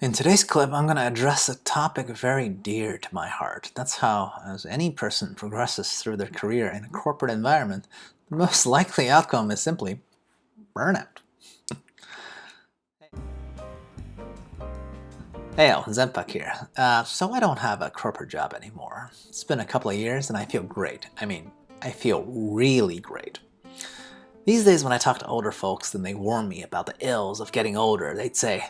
In today's clip, I'm going to address a topic very dear to my heart. That's how, as any person progresses through their career in a corporate environment, the most likely outcome is simply burnout. Hey, XenPuck here. So I don't have a corporate job anymore. It's been a couple of years and I feel great. I feel really great. These days when I talk to older folks and they warn me about the ills of getting older, they'd say,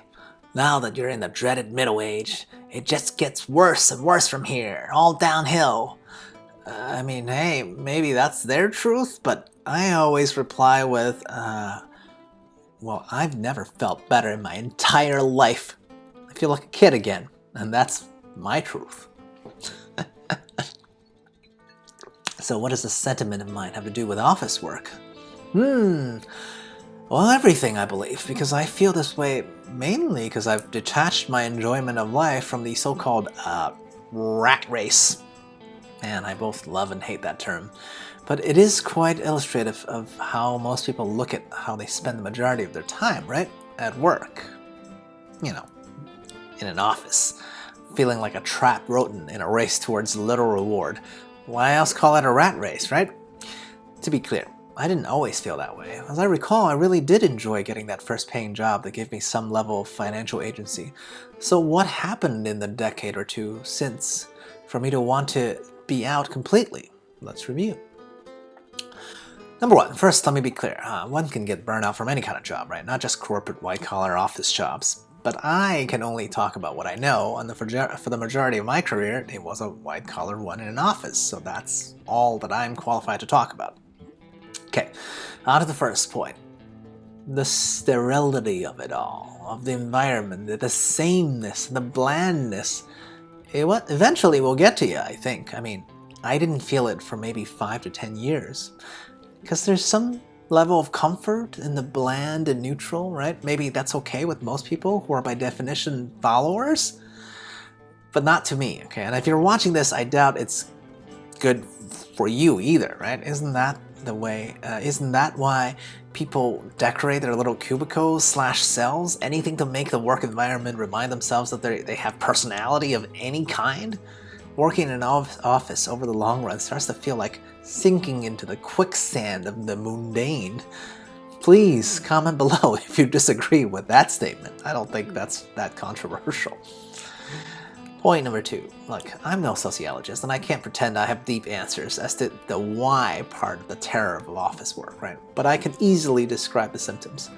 now that you're in the dreaded middle age, it just gets worse and worse from here, all downhill. Hey, maybe that's their truth, but I always reply with, well, I've never felt better in my entire life. I feel like a kid again, and that's my truth. So what does this sentiment of mine have to do with office work? Well, everything, I believe, because I feel this way mainly because I've detached my enjoyment of life from the so-called rat race. Man, I both love and hate that term. But it is quite illustrative of how most people look at how they spend the majority of their time, right? At work. You know, in an office. Feeling like a trapped rodent in a race towards little reward. Why else call it a rat race, right? To be clear, I didn't always feel that way. As I recall, I really did enjoy getting that first paying job that gave me some level of financial agency. So what happened in the decade or two since for me to want to be out completely? Let's review. Number one, first let me be clear. One can get burnout from any kind of job, right? Not just corporate white-collar office jobs. But I can only talk about what I know, and for the majority of my career, it was a white-collar one in an office, so that's all that I'm qualified to talk about. Okay, on to the first point. The sterility of it all, of the environment, the sameness, the blandness. Eventually will get to you, I think. I didn't feel it for maybe 5 to 10 years. Because there's some level of comfort in the bland and neutral, right? Maybe that's okay with most people who are by definition followers, but not to me, okay? And if you're watching this, I doubt it's good for you either, right? Isn't that the way, isn't that why people decorate their little cubicles / cells? Anything to make the work environment remind themselves that they have personality of any kind? Working in an office over the long run starts to feel like sinking into the quicksand of the mundane. Please comment below if you disagree with that statement. I don't think that's that controversial. Point number two. Look, I'm no sociologist and I can't pretend I have deep answers as to the why part of the terror of office work, right? But I can easily describe the symptoms.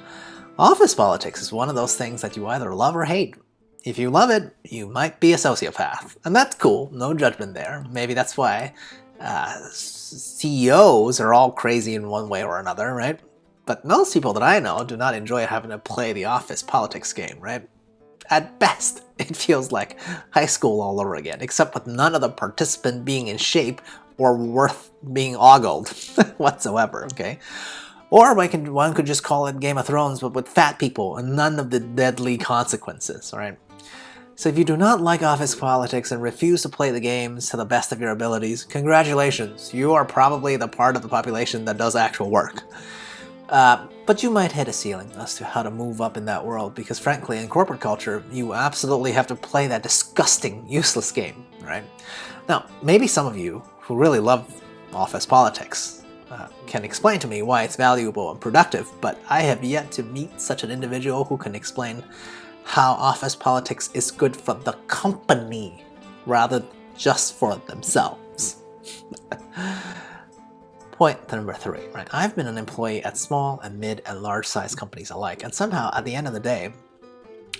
Office politics is one of those things that you either love or hate. If you love it, you might be a sociopath. And that's cool, no judgment there. Maybe that's why CEOs are all crazy in one way or another, right? But most people that I know do not enjoy having to play the office politics game, right? At best, it feels like high school all over again, except with none of the participant being in shape or worth being ogled whatsoever, okay? Or one could just call it Game of Thrones, but with fat people and none of the deadly consequences, alright? So if you do not like office politics and refuse to play the games to the best of your abilities, congratulations, you are probably the part of the population that does actual work. But you might hit a ceiling as to how to move up in that world, because frankly, in corporate culture, you absolutely have to play that disgusting, useless game, right? Now, maybe some of you who really love office politics can explain to me why it's valuable and productive, but I have yet to meet such an individual who can explain how office politics is good for the company rather just for themselves. Point number three, right? I've been an employee at small and mid and large size companies alike, and somehow at the end of the day,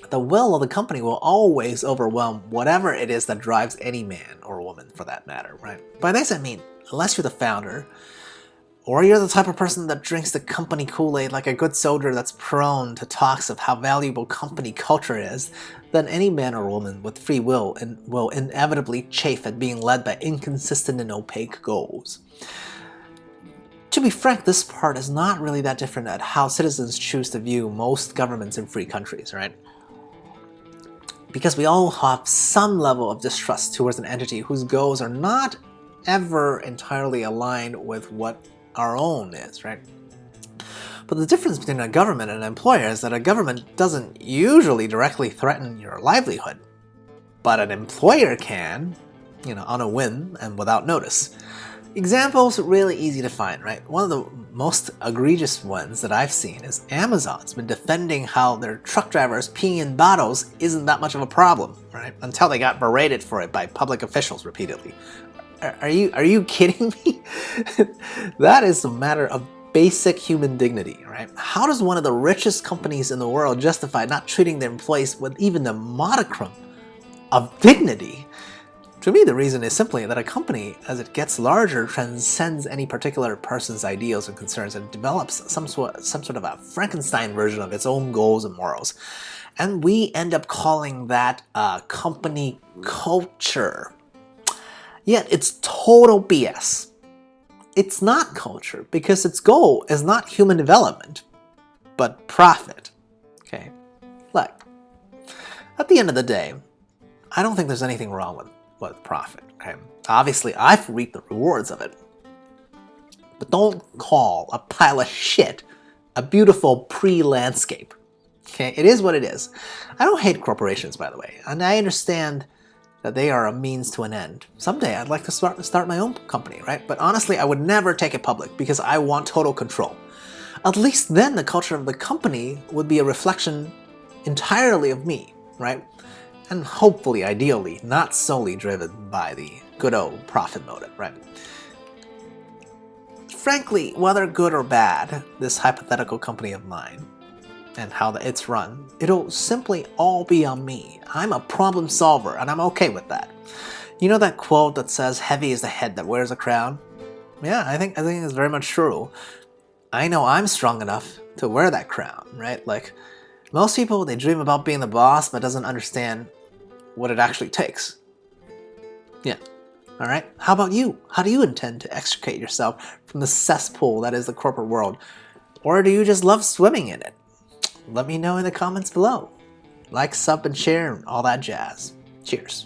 the will of the company will always overwhelm whatever it is that drives any man or woman for that matter, right? By this I mean, unless you're the founder, or you're the type of person that drinks the company Kool-Aid like a good soldier that's prone to talks of how valuable company culture is, then any man or woman with free will will inevitably chafe at being led by inconsistent and opaque goals. To be frank, this part is not really that different at how citizens choose to view most governments in free countries, right? Because we all have some level of distrust towards an entity whose goals are not ever entirely aligned with what our own is, right? But the difference between a government and an employer is that a government doesn't usually directly threaten your livelihood, but an employer can, on a whim and without notice. Examples are really easy to find, right? One of the most egregious ones that I've seen is Amazon's been defending how their truck drivers peeing in bottles isn't that much of a problem, right? Until they got berated for it by public officials repeatedly. Are you kidding me? That is a matter of basic human dignity, right? How does one of the richest companies in the world justify not treating their employees with even the modicum of dignity? To me, the reason is simply that a company, as it gets larger, transcends any particular person's ideals and concerns and develops some sort of a Frankenstein version of its own goals and morals. And we end up calling that company culture. Yet it's total BS. It's not culture because its goal is not human development, but profit. Okay? Look, at the end of the day, I don't think there's anything wrong with profit. Okay? Obviously, I've reaped the rewards of it. But don't call a pile of shit a beautiful pre-landscape. Okay? It is what it is. I don't hate corporations, by the way, and I understand that they are a means to an end. Someday I'd like to start my own company, right? But honestly, I would never take it public because I want total control. At least then the culture of the company would be a reflection entirely of me, right? And hopefully, ideally, not solely driven by the good old profit motive, right? Frankly, whether good or bad, this hypothetical company of mine and how it's run, it'll simply all be on me. I'm a problem solver, and I'm okay with that. You know that quote that says, "Heavy is the head that wears a crown"? Yeah, I think it's very much true. I know I'm strong enough to wear that crown, right? Like, most people, they dream about being the boss, but doesn't understand what it actually takes. Yeah. All right. How about you? How do you intend to extricate yourself from the cesspool that is the corporate world? Or do you just love swimming in it? Let me know in the comments below. Like, sub, and share, and all that jazz. Cheers.